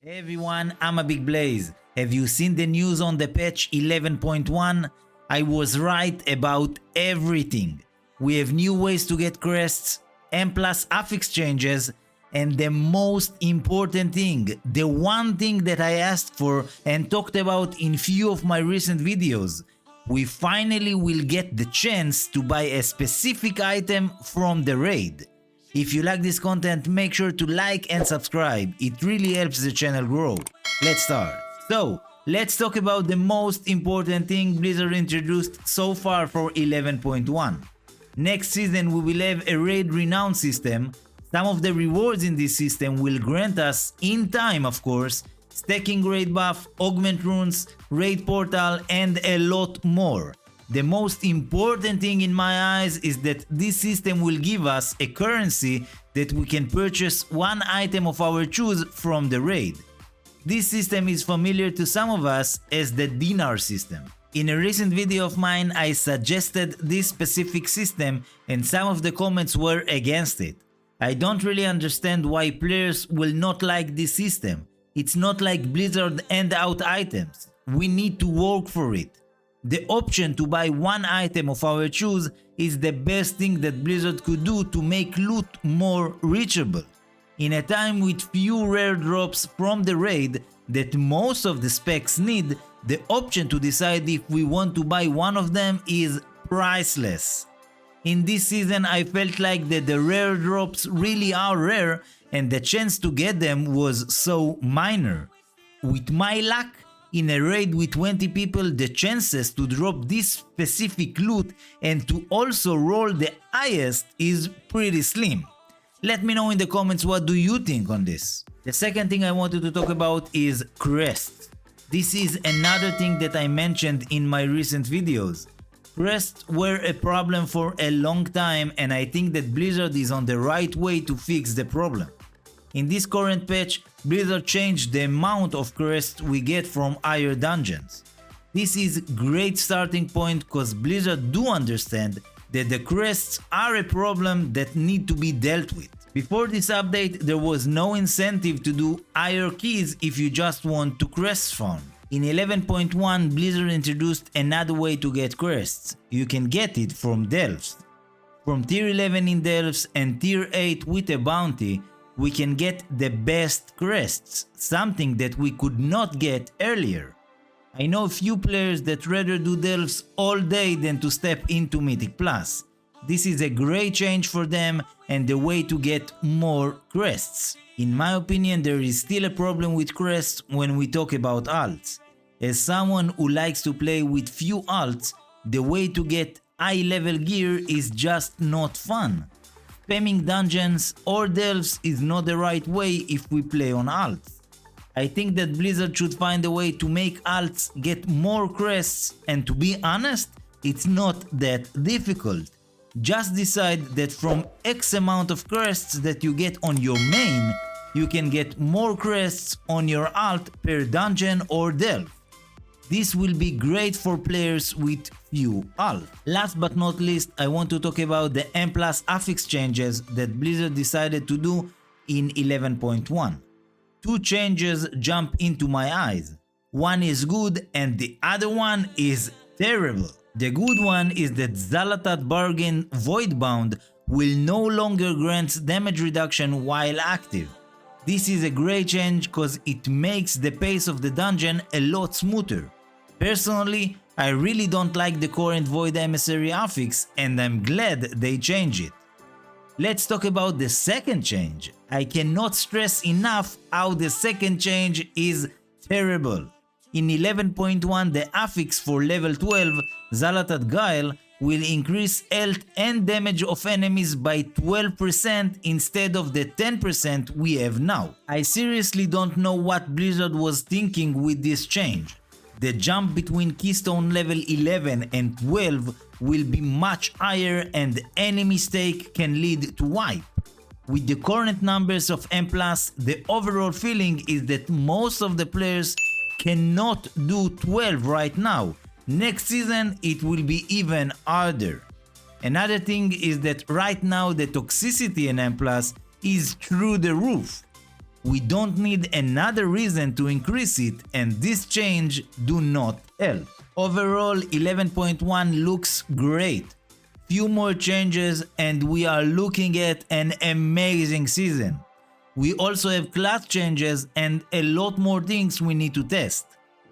Hey everyone, I'm a Big Blaze. Have you seen the news on the patch 11.1? I was right about everything. We have new ways to get crests, M+ affix changes, and the most important thing, the one thing that I asked for and talked about in few of my recent videos. We finally will get the chance to buy a specific item from the raid. If you like this content, make sure to like and subscribe, it really helps the channel grow. Let's start. So, let's talk about the most important thing Blizzard introduced so far for 11.1. Next season we will have a raid renown system. Some of the rewards in this system will grant us, in time of course, stacking raid buff, augment runes, raid portal and a lot more. The most important thing in my eyes is that this system will give us a currency that we can purchase one item of our choice from the raid. This system is familiar to some of us as the dinar system. In a recent video of mine I suggested this specific system and some of the comments were against it. I don't really understand why players will not like this system. It's not like Blizzard hand out items. We need to work for it. The option to buy one item of our choice is the best thing that Blizzard could do to make loot more reachable. In a time with few rare drops from the raid that most of the specs need, the option to decide if we want to buy one of them is priceless. In this season I felt like that the rare drops really are rare and the chance to get them was so minor. With my luck, in a raid with 20 people, the chances to drop this specific loot and to also roll the highest is pretty slim. Let me know in the comments what do you think on this. The second thing I wanted to talk about is crests. This is another thing that I mentioned in my recent videos. Crests were a problem for a long time and I think that Blizzard is on the right way to fix the problem. In this current patch, Blizzard changed the amount of crests we get from higher dungeons. This is great starting point cause Blizzard do understand that the crests are a problem that need to be dealt with. Before this update there was no incentive to do higher keys if you just want to crest farm. In 11.1 Blizzard introduced another way to get crests. You can get it from delves. From tier 11 in delves and tier 8 with a bounty, we can get the best crests, something that we could not get earlier. I know few players that rather do delves all day than to step into Mythic Plus. This is a great change for them and the way to get more crests. In my opinion there is still a problem with crests when we talk about alts. As someone who likes to play with few alts, the way to get high level gear is just not fun. Spamming dungeons or delves is not the right way if we play on alts. I think that Blizzard should find a way to make alts get more crests and to be honest, it's not that difficult. Just decide that from X amount of crests that you get on your main, you can get more crests on your alt per dungeon or delve. This will be great for players with few alts. Last but not least, I want to talk about the M+ affix changes that Blizzard decided to do in 11.1. Two changes jump into my eyes. One is good and the other one is terrible. The good one is that Xal'atath Bargain Voidbound will no longer grant damage reduction while active. This is a great change cause it makes the pace of the dungeon a lot smoother. Personally, I really don't like the current Void Emissary affix and I'm glad they changed it. Let's talk about the second change. I cannot stress enough how the second change is terrible. In 11.1 the affix for level 12 Xal'atath Guile will increase health and damage of enemies by 12% instead of the 10% we have now. I seriously don't know what Blizzard was thinking with this change. The jump between Keystone level 11 and 12 will be much higher and any mistake can lead to wipe. With the current numbers of M+, the overall feeling is that most of the players cannot do 12 right now. Next season it will be even harder. Another thing is that right now the toxicity in M+ is through the roof. We don't need another reason to increase it, and this change do not help. Overall, 11.1 looks great. Few more changes and we are looking at an amazing season. We also have class changes and a lot more things we need to test.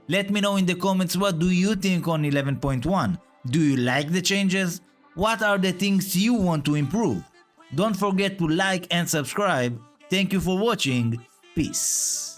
Let me know in the comments what do you think on 11.1. Do you like the changes? What are the things you want to improve? Don't forget to like and subscribe. Thank you for watching. Peace.